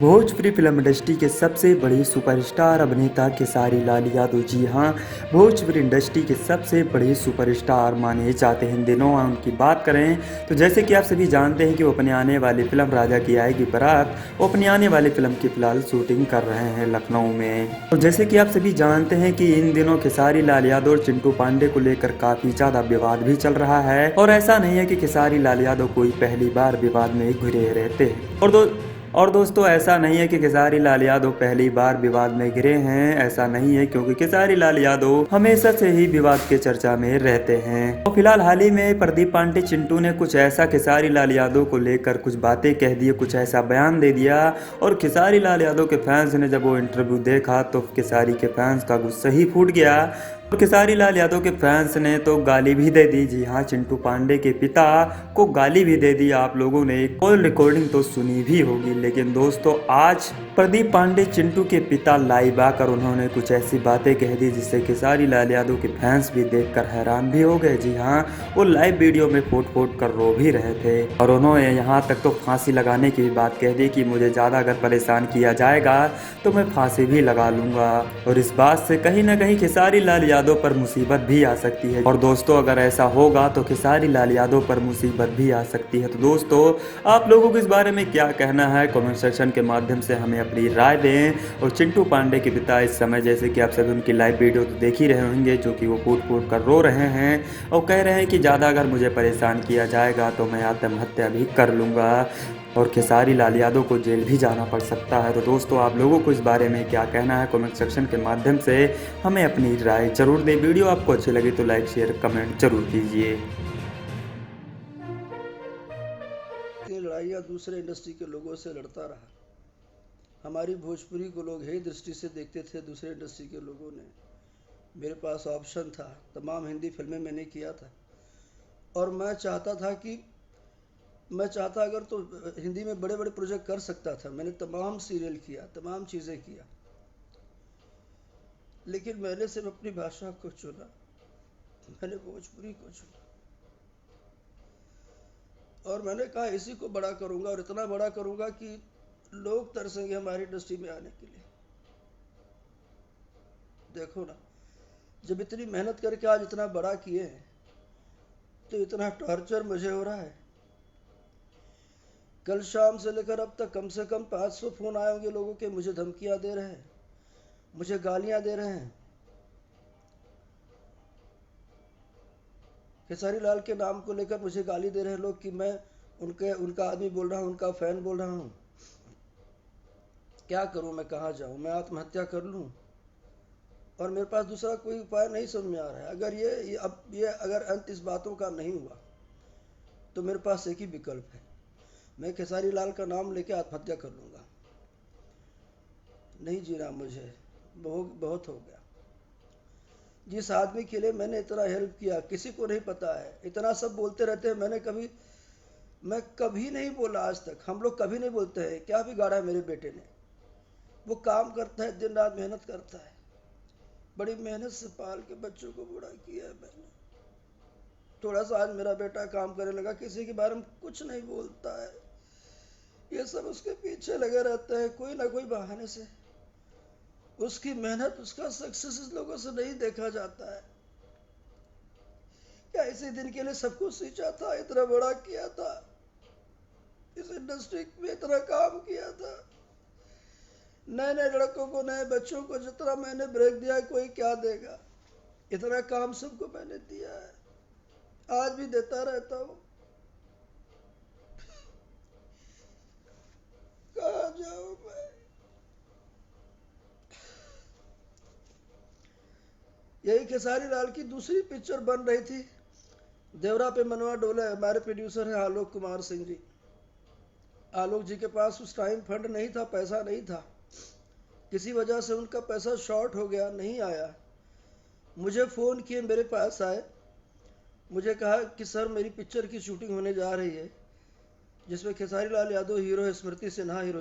Bhojpuri film industry के सबसे बड़े सुपरस्टार अभिनेता खेसारी लाल यादव, जी हाँ, भोजपुरी इंडस्ट्री के सबसे बड़े सुपरस्टार माने जाते हैं। इन दिनों उनकी बात करें तो जैसे कि आप सभी जानते हैं कि वो अपने आने वाली फिल्म राजा की आएगी बारात, वो अपनी आने वाली फिल्म की फिलहाल शूटिंग कर रहे हैं लखनऊ में। और जैसे कि आप सभी जानते हैं कि इन दिनों खेसारी लाल यादव और चिंटू पांडे को लेकर काफी ज्यादा विवाद भी चल रहा है। और ऐसा नहीं है कि खेसारी लाल यादव कोई पहली बार विवाद में घिरे रहते हैं। और दोस्तों ऐसा नहीं है कि खेसारी लाल यादव पहली बार विवाद में घिरे हैं, ऐसा नहीं है, क्योंकि खेसारी लाल यादव हमेशा से ही विवाद के चर्चा में रहते हैं। तो फिलहाल हाल ही में प्रदीप पांडे चिंटू ने कुछ ऐसा खेसारी लाल यादव को लेकर कुछ बातें कह दी, कुछ ऐसा बयान दे दिया। और खेसारी लाल यादव के फैंस ने जब वो इंटरव्यू देखा तो खेसारी के फैंस का गुस्सा ही फूट गया। और खेसारी लाल यादव के फैंस ने तो गाली भी दे दी, जी हाँ, चिंटू पांडे के पिता को गाली भी दे दी। आप लोगों ने कॉल रिकॉर्डिंग तो सुनी भी होगी। लेकिन दोस्तों आज प्रदीप पांडे चिंटू के पिता लाइव आकर उन्होंने कुछ ऐसी बातें कह दी जिससे खेसारी लाल यादव के फैंस भी देखकर हैरान भी हो गए। जी हाँ, वो लाइव वीडियो में फूट फूट कर रो भी रहे थे। और उन्होंने यहाँ तक तो फांसी लगाने की भी बात कह दी कि मुझे ज़्यादा अगर परेशान किया जाएगा तो मैं फांसी भी लगा लूंगा। और इस बात से कहीं ना कहीं खेसारी लाल यादव पर मुसीबत भी आ सकती है। और दोस्तों अगर ऐसा होगा तो खेसारी लाल यादव पर मुसीबत भी आ सकती है। तो दोस्तों आप लोगों को इस बारे में क्या कहना है, कमेंट सेक्शन के माध्यम से हमें अपनी राय दें। और चिंटू पांडे के पिता इस समय जैसे कि आप सभी उनकी लाइव वीडियो तो देख ही रहे होंगे, जो कि वो फूट फूट कर रो रहे हैं और कह रहे हैं कि ज़्यादा अगर मुझे परेशान किया जाएगा तो मैं आत्महत्या भी कर लूँगा और खेसारी लाल यादव को जेल भी जाना पड़ सकता है। तो दोस्तों आप लोगों को इस बारे में क्या कहना है, कमेंट सेक्शन के माध्यम से हमें अपनी राय जरूर दें। वीडियो आपको अच्छी लगी तो लाइक शेयर कमेंट जरूर कीजिए। ये लड़ाइयाँ दूसरे इंडस्ट्री के लोगों से लड़ता रहा। हमारी भोजपुरी को लोग हे दृष्टि से देखते थे दूसरे इंडस्ट्री के लोगों ने। मेरे पास ऑप्शन था, तमाम हिंदी फिल्में मैंने किया था और मैं चाहता अगर तो हिंदी में बड़े बड़े प्रोजेक्ट कर सकता था। मैंने तमाम सीरियल किया, तमाम चीज़ें किया, लेकिन मैंने सिर्फ अपनी भाषा को चुना, मैंने भोजपुरी को चुना। और मैंने कहा इसी को बड़ा करूंगा और इतना बड़ा करूंगा कि लोग तरसेंगे हमारी इंडस्ट्री में आने के लिए। देखो ना, जब इतनी मेहनत करके आज इतना बड़ा किए हैं तो इतना टॉर्चर मुझे हो रहा है। कल शाम से लेकर अब तक कम से कम 500 फोन आए होंगे लोगों के, मुझे धमकियां दे रहे हैं, मुझे गालियां दे रहे हैं। खेसारी लाल के नाम को लेकर मुझे गाली दे रहे हैं लोग कि मैं उनका आदमी बोल रहा हूं, उनका फैन बोल रहा हूं। क्या करूं मैं, कहां जाऊं मैं, आत्महत्या कर लूं? और मेरे पास दूसरा कोई उपाय नहीं समझ में आ रहा है। अगर ये अगर अंत इस बातों का नहीं हुआ तो मेरे पास एक ही विकल्प है, मैं खेसारी लाल का नाम लेके आत्महत्या कर लूंगा। नहीं जीना मुझे, बहुत हो गया। जिस आदमी के लिए मैंने इतना हेल्प किया, किसी को नहीं पता है। इतना सब बोलते रहते हैं, मैं कभी नहीं बोला आज तक। हम लोग कभी नहीं बोलते हैं। क्या बिगाड़ा है मेरे बेटे ने? वो काम करता है, दिन रात मेहनत करता है, बड़ी मेहनत से पाल के बच्चों को बड़ा किया है मैंने। थोड़ा सा आज मेरा बेटा काम करने लगा, किसी के बारे में कुछ नहीं बोलता है। ये सब उसके पीछे लगे रहते हैं कोई ना कोई बहाने से। उसकी मेहनत, उसका सक्सेस इस लोगों से नहीं देखा जाता है। क्या इसी दिन के लिए सब कुछ सींचा था, इतना बड़ा किया था, इस इंडस्ट्री में इतना काम किया था। नए नए लड़कों को, नए बच्चों को जितना मैंने ब्रेक दिया है, कोई क्या देगा? इतना काम सबको मैंने दिया है, आज भी देता रहता हूं। कहाँ जाऊं मैं? यही खेसारी लाल की दूसरी पिक्चर बन रही थी, देवरा पे मनवा डोले। हमारे प्रोड्यूसर हैं आलोक कुमार सिंह जी। आलोक जी के पास उस टाइम फंड नहीं था, पैसा नहीं था, किसी वजह से उनका पैसा शॉर्ट हो गया, नहीं आया। मुझे फ़ोन किए, मेरे पास आए, मुझे कहा कि सर मेरी पिक्चर की शूटिंग होने जा रही है जिसमें खेसारी लाल यादव हीरो है, स्मृति सिन्हा हीरो।